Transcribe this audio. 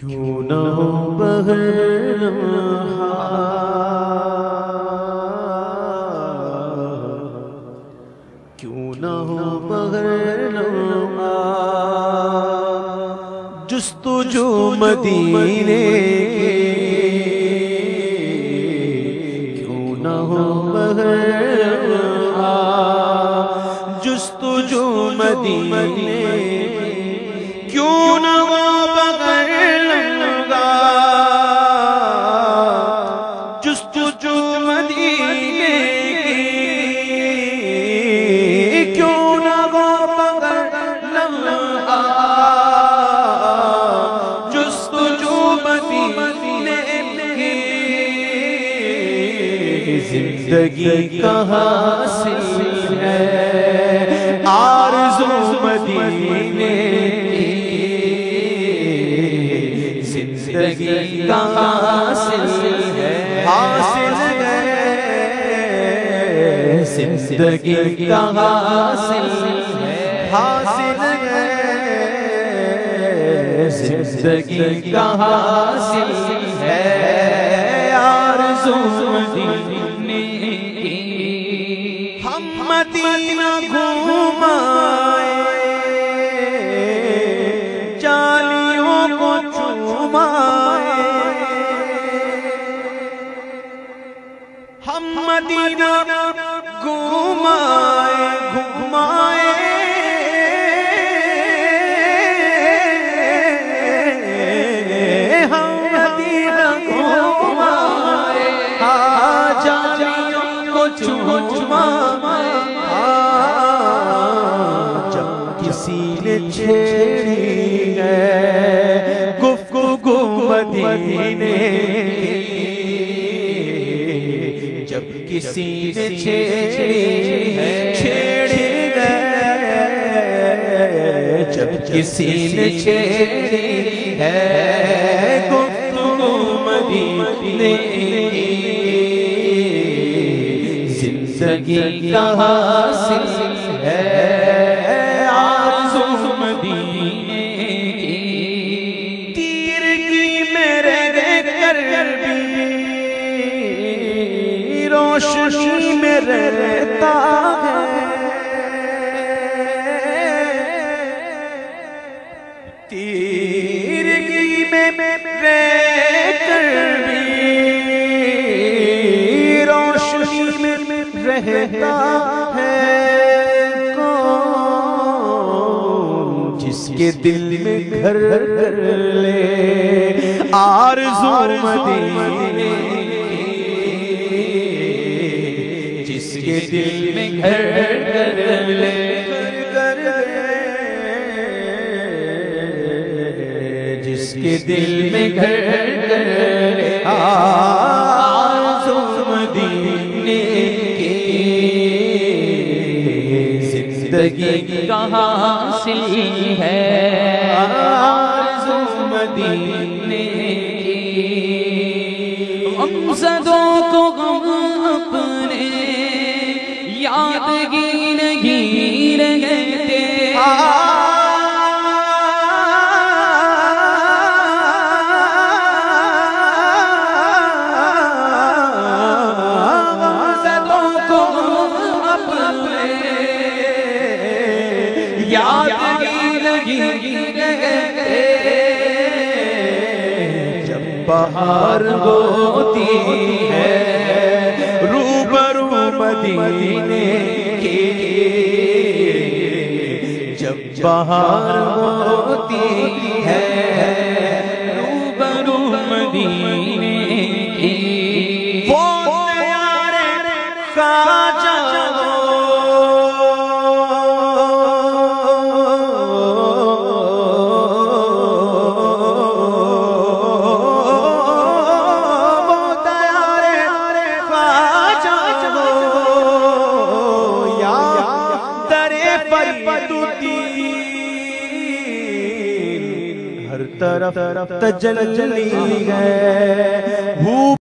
کیوں نہ ہو بغیر کیوں نہ ہو بغیر جستجو مدینے کی کیوں نہ ہو بغیر جستجو مدینے کیوں نہ ہو بغیر جستجو مدینے کیوں نہ ہو بغیر جستجو مدینے زندگی کا حاصل ہے آرزو مدینے زندگی کا حاصل ہے زندگی کا حاصل ہے زندگی کا حاصل ہے آرزو مدینے کی ہم مدینہ گھومائے چالیوں کو چومائے ہم مدینہ گھومائے گھومائے ہم مدینہ گھومائے چالیوں کو چومائے جب کسی نے چھیڑی ہے گفتگو مدینے جب کسی نے چھیڑی ہے جب کسی نے چھیڑی ہے گفتگو مدینے زندگی کا حاصل ہے آرزو مدینے کی تیرگی میں رہ کر بھی روشنی میں رہتا ہے تیرگی میں رہ کر بھی روشنی میں رہتا ہے کون جس کے دل میں گھر کر لے آرزو مدینے جس کے دل میں گھر کر لے جس کے دل میں گھر کر لے آرزو مدینے کی زندگی کا حاصل ہے آرزو مدینے کی غمزدوں کو غم اپنے یادگی نہیں رہتے غمزدوں کو اپنے یادگی نہیں رہتے جب بہار ہوتی ہے روبرو مدینے کی جب بہار ہوتی ہے روبرو مدینے کی وہ پیارے خواجہ ہر طرف تجلی ہے